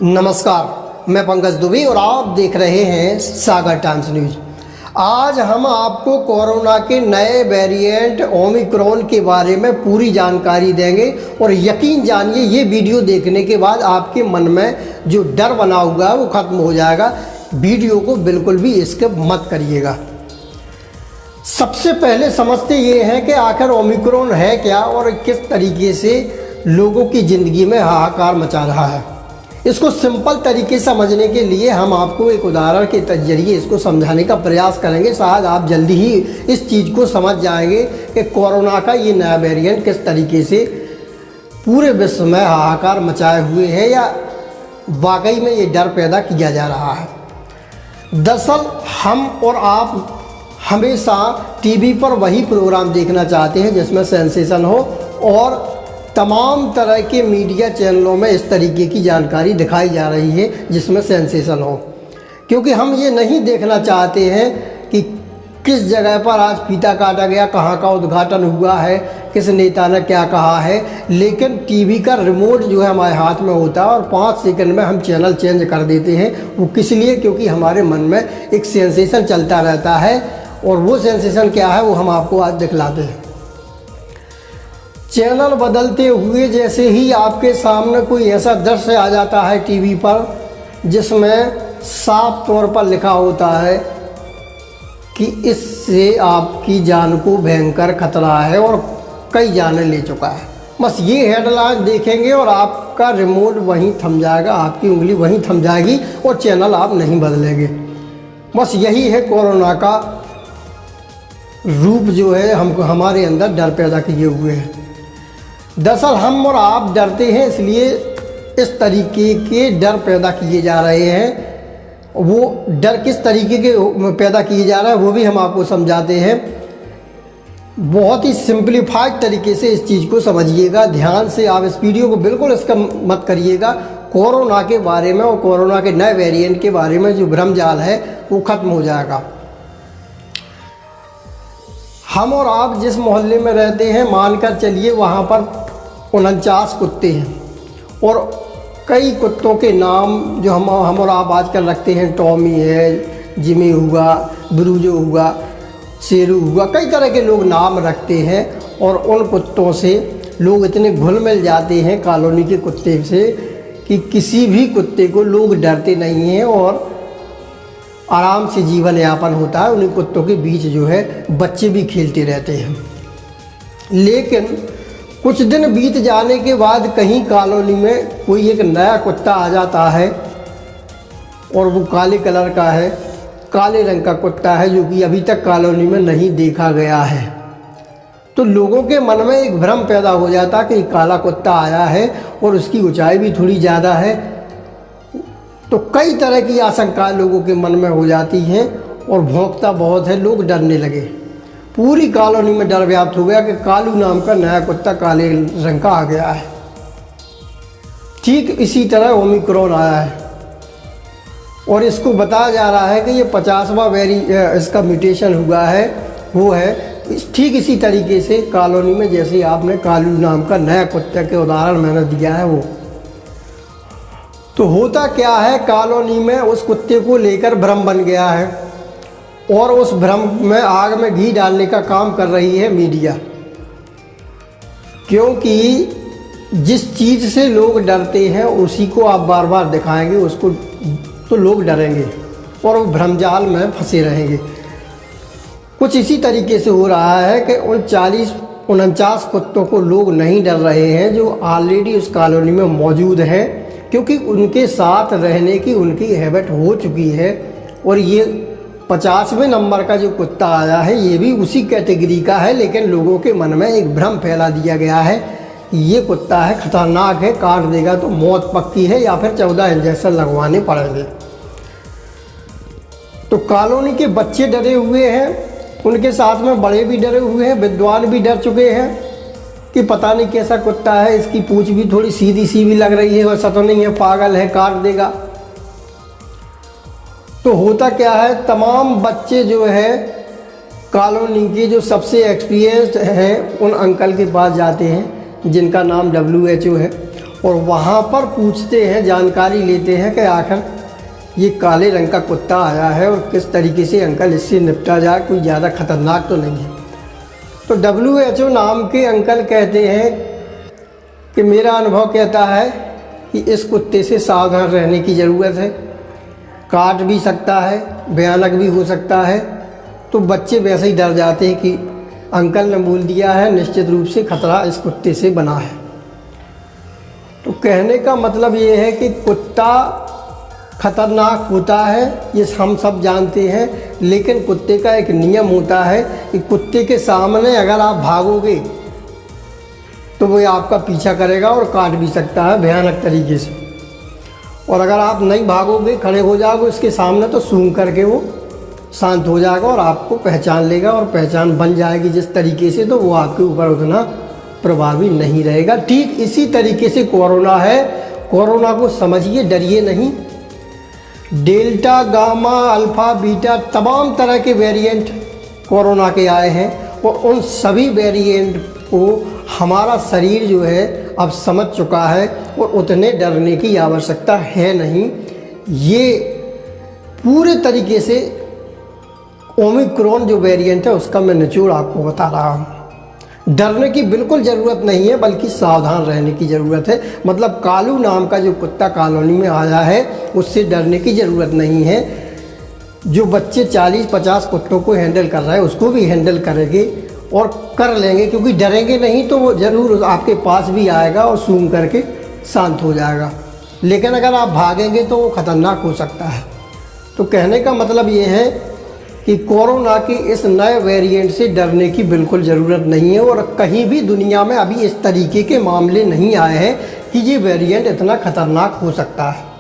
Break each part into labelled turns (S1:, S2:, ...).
S1: नमस्कार, मैं पंकज दुबे और आप देख रहे हैं सागर टाइम्स न्यूज। आज हम आपको कोरोना के नए वेरिएंट ओमिक्रॉन के बारे में पूरी जानकारी देंगे और यकीन जानिए ये वीडियो देखने के बाद आपके मन में जो डर बना हुआ है वो खत्म हो जाएगा। वीडियो को बिल्कुल भी स्किप मत करिएगा। सबसे पहले समझते ये हैं कि आखिर ओमिक्रॉन है क्या और किस तरीके से लोगों की ज़िंदगी में हाहाकार मचा रहा है। इसको सिंपल तरीके से समझने के लिए हम आपको एक उदाहरण के जरिए इसको समझाने का प्रयास करेंगे। शायद आप जल्दी ही इस चीज़ को समझ जाएंगे कि कोरोना का ये नया वेरिएंट किस तरीके से पूरे विश्व में हाहाकार मचाए हुए है या वाकई में ये डर पैदा किया जा रहा है। दरअसल हम और आप हमेशा टीवी पर वही प्रोग्राम देखना चाहते हैं जिसमें सेंसेशन हो और तमाम तरह के मीडिया चैनलों में इस तरीके की जानकारी दिखाई जा रही है जिसमें सेंसेशन हो, क्योंकि हम ये नहीं देखना चाहते हैं कि किस जगह पर आज फीता काटा गया, कहाँ का उद्घाटन हुआ है, किस नेता ने क्या कहा है। लेकिन टीवी का रिमोट जो है हमारे हाथ में होता है और 5 सेकंड में हम चैनल चेंज कर देते हैं। वो किस लिए? क्योंकि हमारे मन में एक सेंसेशन चलता रहता है और वो सेंसेशन क्या है वो हम आपको आज दिखलाते हैं। चैनल बदलते हुए जैसे ही आपके सामने कोई ऐसा दृश्य आ जाता है टीवी पर जिसमें साफ तौर पर लिखा होता है कि इससे आपकी जान को भयंकर खतरा है और कई जानें ले चुका है, बस ये हेडलाइन देखेंगे और आपका रिमोट वहीं थम जाएगा, आपकी उंगली वहीं थम जाएगी और चैनल आप नहीं बदलेंगे। बस यही है कोरोना का रूप जो है हमको हमारे अंदर डर पैदा किए हुए है। दरअसल हम और आप डरते हैं इसलिए इस तरीके के डर पैदा किए जा रहे हैं। वो डर किस तरीके के पैदा किए जा रहा है वो भी हम आपको समझाते हैं। बहुत ही सिंपलीफाइड तरीके से इस चीज़ को समझिएगा, ध्यान से आप इस वीडियो को बिल्कुल इसका मत करिएगा। कोरोना के बारे में और कोरोना के नए वेरिएंट के बारे में जो भ्रमजाल है वो ख़त्म हो जाएगा। हम और आप जिस मोहल्ले में रहते हैं मानकर चलिए वहाँ पर 49 कुत्ते हैं और कई कुत्तों के नाम जो हम और आप आजकल रखते हैं, टॉमी है, जिमी हुआ, ब्रूजो हुआ, शेरू हुआ, कई तरह के लोग नाम रखते हैं और उन कुत्तों से लोग इतने घुल मिल जाते हैं कॉलोनी के कुत्ते से कि किसी भी कुत्ते को लोग डरते नहीं हैं और आराम से जीवन यापन होता है। उन्हीं कुत्तों के बीच जो है बच्चे भी खेलते रहते हैं। लेकिन कुछ दिन बीत जाने के बाद कहीं कॉलोनी में कोई एक नया कुत्ता आ जाता है और वो काले कलर का है, काले रंग का कुत्ता है जो कि अभी तक कॉलोनी में नहीं देखा गया है। तो लोगों के मन में एक भ्रम पैदा हो जाता कि काला कुत्ता आया है और उसकी ऊंचाई भी थोड़ी ज़्यादा है। तो कई तरह की आशंकाएं लोगों के मन में हो जाती हैं और भौंकता बहुत है, लोग डरने लगे। पूरी कॉलोनी में डर व्याप्त हो गया कि कालू नाम का नया कुत्ता काले रंग का आ गया है। ठीक इसी तरह ओमिक्रॉन आया है और इसको बताया जा रहा है कि ये 50वां इसका म्यूटेशन हुआ है वो है। ठीक इसी तरीके से कॉलोनी में जैसे आपने कालू नाम का नया कुत्ते के उदाहरण मैंने दिया है वो, तो होता क्या है कॉलोनी में उस कुत्ते को लेकर भ्रम बन गया है और उस भ्रम में आग में घी डालने का काम कर रही है मीडिया। क्योंकि जिस चीज़ से लोग डरते हैं उसी को आप बार बार दिखाएंगे उसको तो लोग डरेंगे और वो भ्रमजाल में फंसे रहेंगे। कुछ इसी तरीके से हो रहा है कि उन 49 कुत्तों को लोग नहीं डर रहे हैं जो ऑलरेडी उस कॉलोनी में मौजूद हैं, क्योंकि उनके साथ रहने की उनकी हैबिट हो चुकी है। और ये 50वें नंबर का जो कुत्ता आया है ये भी उसी कैटेगरी का है, लेकिन लोगों के मन में एक भ्रम फैला दिया गया है ये कुत्ता है, खतरनाक है, काट देगा तो मौत पक्की है या फिर 14 इंजेक्शन लगवाने पड़ेंगे। तो कॉलोनी के बच्चे डरे हुए हैं, उनके साथ में बड़े भी डरे हुए हैं, विद्वान भी डर चुके हैं कि पता नहीं कैसा कुत्ता है, इसकी पूंछ भी थोड़ी सीधी सी भी लग रही है, वैसा तो नहीं है पागल है काट देगा। तो होता क्या है, तमाम बच्चे जो है कॉलोनी के जो सबसे एक्सपीरियंस्ड हैं उन अंकल के पास जाते हैं जिनका नाम WHO है, और वहाँ पर पूछते हैं, जानकारी लेते हैं कि आखिर ये काले रंग का कुत्ता आया है और किस तरीके से अंकल इससे निपटा जाए, कोई ज़्यादा खतरनाक तो नहीं है। तो WHO नाम के अंकल कहते हैं कि मेरा अनुभव कहता है कि इस कुत्ते से सावधान रहने की ज़रूरत है, काट भी सकता है, भयानक भी हो सकता है। तो बच्चे वैसे ही डर जाते हैं कि अंकल ने बोल दिया है, निश्चित रूप से खतरा इस कुत्ते से बना है। तो कहने का मतलब ये है कि कुत्ता खतरनाक होता है, ये हम सब जानते हैं, लेकिन कुत्ते का एक नियम होता है कि कुत्ते के सामने अगर आप भागोगे तो वो आपका पीछा करेगा और काट भी सकता है भयानक तरीके से। और अगर आप नहीं भागोगे, खड़े हो जाओगे उसके सामने, तो सूंघ करके वो शांत हो जाएगा और आपको पहचान लेगा, और पहचान बन जाएगी जिस तरीके से, तो वो आपके ऊपर उतना प्रभावी नहीं रहेगा। ठीक इसी तरीके से कोरोना है। कोरोना को समझिए, डरिए नहीं। डेल्टा, गामा, अल्फ़ा, बीटा, तमाम तरह के वेरिएंट कोरोना के आए हैं, और उन सभी वेरिएंट को हमारा शरीर जो है अब समझ चुका है, और उतने डरने की आवश्यकता है नहीं। ये पूरे तरीके से ओमिक्रॉन जो वेरिएंट है उसका मैं निचोड़ आपको बता रहा हूँ। डरने की बिल्कुल ज़रूरत नहीं है, बल्कि सावधान रहने की ज़रूरत है। मतलब कालू नाम का जो कुत्ता कॉलोनी में आया है, उससे डरने की ज़रूरत नहीं है। जो बच्चे 40-50 कुत्तों को हैंडल कर रहे हैं, उसको भी हैंडल करेंगे और कर लेंगे, क्योंकि डरेंगे नहीं तो वो ज़रूर आपके पास भी आएगा और सूंघ करके शांत हो जाएगा। लेकिन अगर आप भागेंगे तो वो ख़तरनाक हो सकता है। तो कहने का मतलब ये है कि कोरोना के इस नए वेरिएंट से डरने की बिल्कुल ज़रूरत नहीं है, और कहीं भी दुनिया में अभी इस तरीके के मामले नहीं आए हैं कि ये वेरिएंट इतना ख़तरनाक हो सकता है।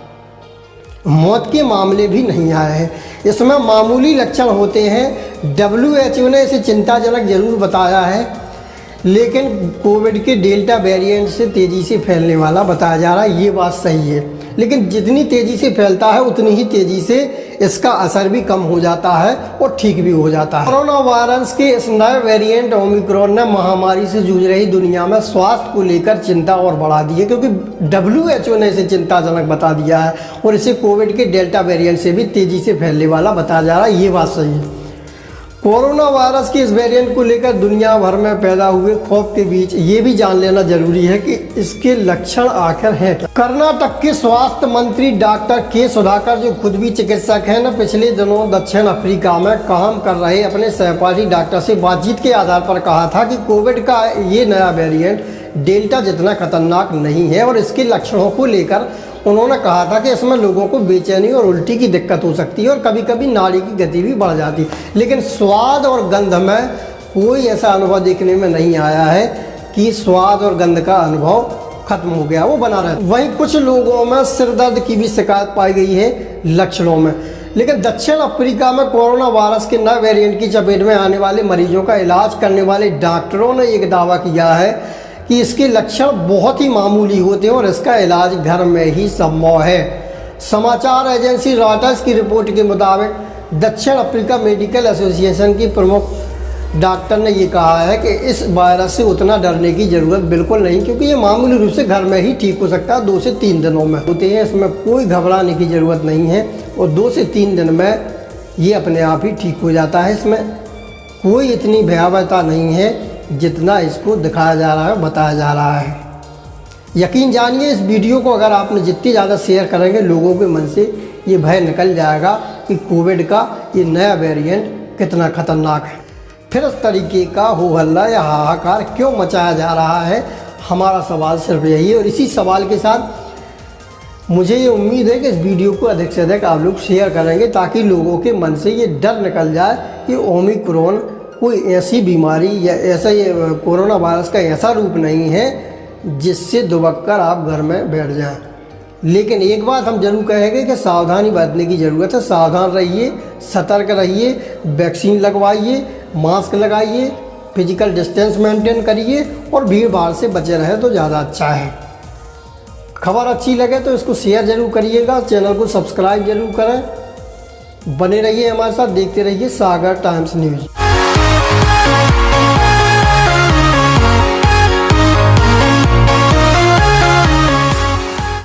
S1: मौत के मामले भी नहीं आए हैं। इसमें मामूली लक्षण होते हैं। WHO ने इसे चिंताजनक ज़रूर बताया है, लेकिन कोविड के डेल्टा वेरिएंट से तेज़ी से फैलने वाला बताया जा रहा है, ये बात सही है। लेकिन जितनी तेज़ी से फैलता है उतनी ही तेज़ी से इसका असर भी कम हो जाता है और ठीक भी हो जाता है। कोरोना वायरस के इस नए वेरिएंट ओमिक्रॉन ने महामारी से जूझ रही दुनिया में स्वास्थ्य को लेकर चिंता और बढ़ा दी है, क्योंकि WHO ने इसे चिंताजनक बता दिया है, और इसे कोविड के डेल्टा वेरिएंट से भी तेज़ी से फैलने वाला बताया जा रहा है, ये बात सही है। कोरोना वायरस के इस वेरिएंट को लेकर दुनिया भर में पैदा हुए खौफ के बीच ये भी जान लेना जरूरी है कि इसके लक्षण आखिर हैं क्या। कर्नाटक के स्वास्थ्य मंत्री डॉक्टर के सुधाकर, जो खुद भी चिकित्सक हैं, न पिछले दिनों दक्षिण अफ्रीका में काम कर रहे अपने सहपाठी डॉक्टर से बातचीत के आधार पर कहा था कि कोविड का ये नया वेरिएंट डेल्टा जितना खतरनाक नहीं है, और इसके लक्षणों को लेकर उन्होंने कहा था कि इसमें लोगों को बेचैनी और उल्टी की दिक्कत हो सकती है, और कभी कभी नाड़ी की गति भी बढ़ जाती है। लेकिन स्वाद और गंध में कोई ऐसा अनुभव देखने में नहीं आया है कि स्वाद और गंध का अनुभव खत्म हो गया, वो बना रहता है। वहीं कुछ लोगों में सिर दर्द की भी शिकायत पाई गई है लक्षणों में। लेकिन दक्षिण अफ्रीका में कोरोना वायरस के नए वेरिएंट की चपेट में आने वाले मरीजों का इलाज करने वाले डॉक्टरों ने एक दावा किया है कि इसके लक्षण बहुत ही मामूली होते हैं और इसका इलाज घर में ही संभव है। समाचार एजेंसी रॉयटर्स की रिपोर्ट के मुताबिक दक्षिण अफ्रीका मेडिकल एसोसिएशन की प्रमुख डॉक्टर ने ये कहा है कि इस वायरस से उतना डरने की ज़रूरत बिल्कुल नहीं, क्योंकि ये मामूली रूप से घर में ही ठीक हो सकता है। 2 से 3 दिनों में होते हैं, इसमें कोई घबराने की ज़रूरत नहीं है, और 2 से 3 दिन में ये अपने आप ही ठीक हो जाता है। इसमें कोई इतनी भयावहता नहीं है जितना इसको दिखाया जा रहा है, बताया जा रहा है। यकीन जानिए, इस वीडियो को अगर आपने जितनी ज़्यादा शेयर करेंगे, लोगों के मन से ये भय निकल जाएगा कि कोविड का ये नया वेरिएंट कितना खतरनाक है। फिर इस तरीके का हो हल्ला या हाहाकार क्यों मचाया जा रहा है, हमारा सवाल सिर्फ यही है। और इसी सवाल के साथ मुझे ये उम्मीद है कि इस वीडियो को अधिक से अधिक आप लोग शेयर करेंगे, ताकि लोगों के मन से ये डर निकल जाए कि ओमिक्रॉन कोई ऐसी बीमारी या ऐसा ये कोरोना वायरस का ऐसा रूप नहीं है जिससे दुबक कर आप घर में बैठ जाएं। लेकिन एक बात हम जरूर कहेंगे कि सावधानी बरतने की ज़रूरत है। सावधान रहिए, सतर्क रहिए, वैक्सीन लगवाइए, मास्क लगाइए, फिजिकल डिस्टेंस मेंटेन करिए, और भीड़ भाड़ से बचे रहे तो ज़्यादा अच्छा है। खबर अच्छी लगे तो इसको शेयर ज़रूर करिएगा, चैनल को सब्सक्राइब जरूर करें। बने रहिए हमारे साथ, देखते रहिए सागर टाइम्स न्यूज़।